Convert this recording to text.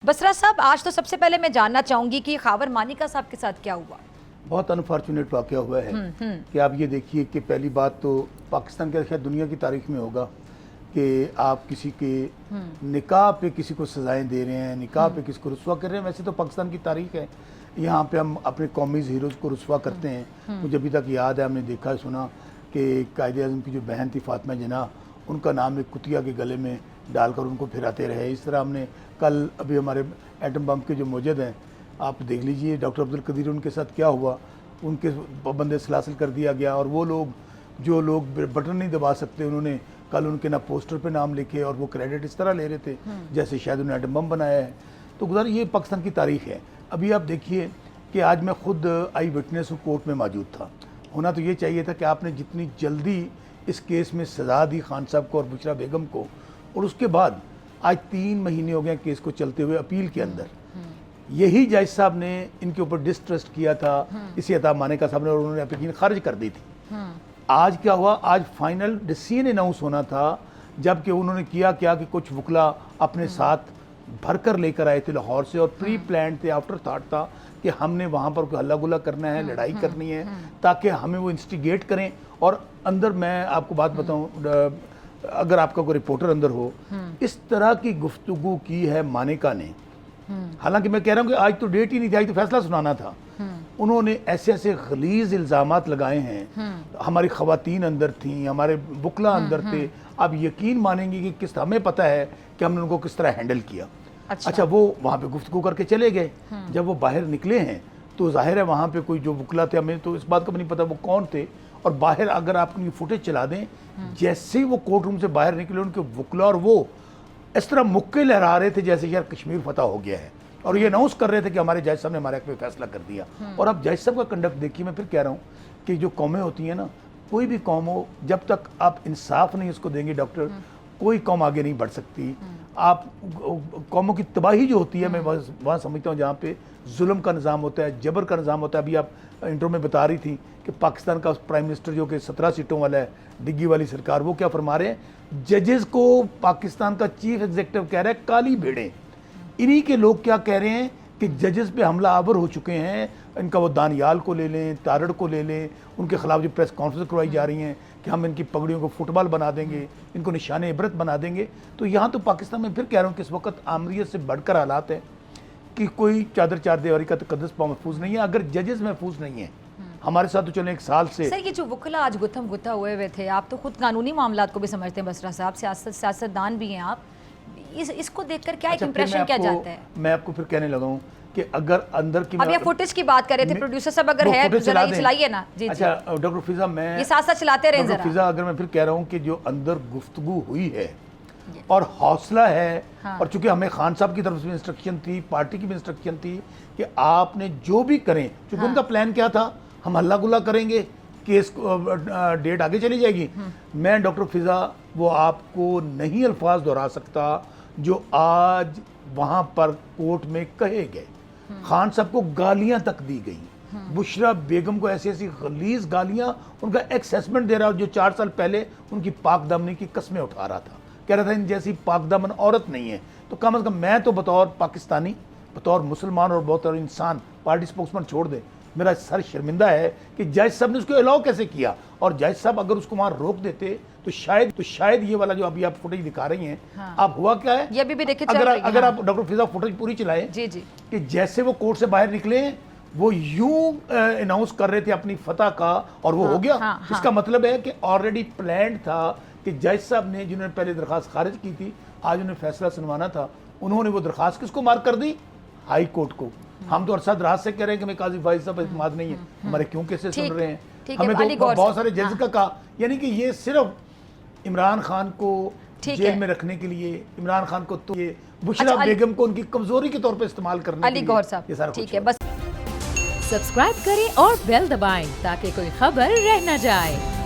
बसरा साहब, आज तो सबसे पहले मैं जानना चाहूंगी कि खावर मानिका साहब के साथ क्या हुआ। बहुत अनफॉर्चुनेट वाक़या हुआ है कि आप ये देखिए कि पहली बात तो पाकिस्तान के शायद दुनिया की तारीख में होगा कि आप किसी के निकाह पे किसी को सजाएं दे रहे हैं, निकाह पे किसी को रुस्वा कर रहे हैं। वैसे तो पाकिस्तान की तारीख है, यहाँ पे हम अपने कौमी हीरोज़ को रुस्वा करते हैं। मुझे अभी तक याद है, हमने देखा सुना कि कायद-ए-आज़म की जो बहन थी फातिमा जिन्ना, उनका नाम एक कुतिया के गले में डालकर उनको फिराते रहे। इस तरह हमने कल अभी हमारे एटम बम के जो मौजूद हैं, आप देख लीजिए डॉक्टर अब्दुल कदीर, उनके साथ क्या हुआ, उनके पाबंद सलासिल कर दिया गया। और वो लोग जो लोग बटन नहीं दबा सकते, उन्होंने कल उनके ना पोस्टर पे नाम लिखे और वो क्रेडिट इस तरह ले रहे थे जैसे शायद उन्होंने एटम बम बनाया है। तो गुज़र ये पाकिस्तान की तारीख है। अभी आप देखिए कि आज मैं खुद आई विटनेस हूँ, कोर्ट में मौजूद था। होना तो ये चाहिए था कि आपने जितनी जल्दी इस केस में सज़ा दी खान साहब को और बुशरा बेगम को, और उसके बाद आज 3 महीने हो गए केस को चलते हुए अपील के अंदर। यही जज साहब ने इनके ऊपर डिस्ट्रस्ट किया था, इसी अता मानिका साहब ने, और उन्होंने एप्लीकेशन खारिज कर दी थी। आज क्या हुआ, आज फाइनल डिसीजन अनाउंस होना था, जबकि उन्होंने किया क्या कि कुछ वकला अपने साथ भरकर लेकर आए थे लाहौर से, और प्री प्लान थे, आफ्टर थाट था कि हमने वहाँ पर कोई हल्ला गुल्ला करना है, लड़ाई करनी है, ताकि हमें वो इंस्टिगेट करें। और अंदर मैं आपको बात बताऊँ, अगर आपका कोई रिपोर्टर अंदर हो, इस तरह की गुफ्तगू की है मानिका ने। हालांकि मैं कह रहा हूँ कि आज तो डेट ही नहीं थी, आज तो फैसला सुनाना था। उन्होंने ऐसे ऐसे गलीज इल्ज़ामात लगाए हैं। हमारी ख़वातीन अंदर थीं, हमारे वकला अंदर थे। आप यकीन मानेंगे कि किस, हमें पता है कि हमने उनको किस तरह हैंडल किया। अच्छा, वो वहाँ पे गुफ्तगू करके चले गए। जब वो बाहर निकले हैं तो जाहिर है वहाँ पे कोई जो वकला थे, हमें तो इस बात का भी नहीं पता वो कौन थे। और बाहर अगर आप उनकी फुटेज चला दें, जैसे ही वो कोर्ट रूम से बाहर निकले, उनके वकला और वो इस तरह मुक्के लहरा रहे थे जैसे यार कश्मीर फतह हो गया है, और ये अनाउंस कर रहे थे कि हमारे जज साहब ने हमारे हक में फैसला कर दिया। और अब जज साहब का कंडक्ट देखिए, मैं फिर कह रहा हूँ कि जो कौमें होती हैं ना, कोई भी कौम हो, जब तक आप इंसाफ नहीं उसको देंगे डॉक्टर, कोई कौम आगे नहीं बढ़ सकती। आप कौमों की तबाही जो होती है, मैं वहाँ समझता हूँ जहाँ पे जुल्म का निज़ाम होता है, जबर का निज़ाम होता है। अभी आप इंट्रो में बता रही थी कि पाकिस्तान का प्राइम मिनिस्टर जो कि 17 सीटों वाला है, डिग्गी वाली सरकार, वो क्या फरमा रहे हैं, जजेस को पाकिस्तान का चीफ एग्जीक्यूटिव कह रहा है काली भेड़ें। इन्हीं के लोग क्या कह रहे हैं कि जजेस पे हमला आवर हो चुके हैं। इनका वो दानियाल को ले लें, तारड़ को ले लें, उनके खिलाफ जो प्रेस कॉन्फ्रेंस करवाई जा रही हैं कि हम इनकी पगड़ियों को फुटबॉल बना देंगे, इनको निशान इबरत बना देंगे। तो यहाँ तो पाकिस्तान में फिर कह रहा हूँ कि इस वक्त आमरीत से बढ़कर हालात है कि कोई चादर चार दीवारी का तकद्दुस महफूज नहीं है अगर जजेस महफूज नहीं है। हमारे साथ तो चले 1 साल से। सर, ये जो वकला आज गुत्थम गुत्था हुए थे, आप तो खुद कानूनी मामलात को भी समझते हैं बसरा साहब, सियासतदान भी हैं आप, इसको देखकर क्या एक इंप्रेशन क्या जाता है? मैं आपको फिर कहने लगा हूँ कि अगर अंदर की, अब ये फुटेज की बात कर रहे थे प्रोड्यूसर साहब, अगर है चलाइए ना। जी, अच्छा डॉक्टर फिजा, मैं ये साथ साथ चलाते रहे डॉक्टर फिजा, अगर मैं फिर कह रहा हूँ कि जो अंदर गुफ्तगू हुई है और हौसला है, और चूंकि हमें खान साहब की तरफ से इंस्ट्रक्शन थी, पार्टी की भी इंस्ट्रक्शन थी कि आपने जो भी करें, चूंकि उनका प्लान क्या था, हम हल्ला गुल्ला करेंगे, केस डेट आगे चली जाएगी। मैं डॉक्टर फिजा वो आपको नहीं अल्फाज दोहरा सकता जो आज वहाँ पर कोर्ट में कहे गए। खान साहब को गालियाँ तक दी गई, बुशरा बेगम को ऐसी ऐसी गलीज गालियाँ, उनका एक्सेसमेंट दे रहा जो 4 साल पहले उनकी पाक दामनी की कस्में उठा रहा था, कह रहा था इन जैसी पाक दामन औरत नहीं है। तो कम अज़ कम मैं तो बतौर पाकिस्तानी, बतौर मुसलमान और बतौर इंसान, पार्टी स्पोक्समैन छोड़ दे, मेरा सर शर्मिंदा है कि जज साहब ने उसको अलाउ कैसे किया। और जज साहब अगर उसको वहाँ रोक देते तो शायद ये वाला जो अभी आप फुटेज दिखा रही हैं, आप हुआ क्या है, ये भी देखिए, अगर आप डॉक्टर फिजा फुटेज पूरी चलाएं, जी जी, कि जैसे वो कोर्ट से बाहर निकले, वो यूं अनाउंस कर रहे थे अपनी फतह का, और वो हो गया। इसका मतलब है कि ऑलरेडी प्लान था कि जज साहब ने, जिन्होंने पहले दरखास्त खारिज की थी, आज उन्हें फैसला सुनवाना था, उन्होंने वो दरखास्त किसको मार्क कर दी, हाई कोर्ट को। हम तो अरसद रात से कह रहे हैं कि हमें काजी फाइज साहब इत्मीनाद नहीं है, हमारे क्यों केसेस सुन रहे हैं, हमें तो बहुत सारे जज का कहा। यानी कि ये सिर्फ इमरान खान को जेल में रखने के लिए, इमरान खान को तो ये बुशरा बेगम को उनकी कमजोरी के तौर पर इस्तेमाल करने के लिए ये सारा ठीक है। बस सब्सक्राइब करें और बेल दबाएं ताकि कोई खबर रह न जाए।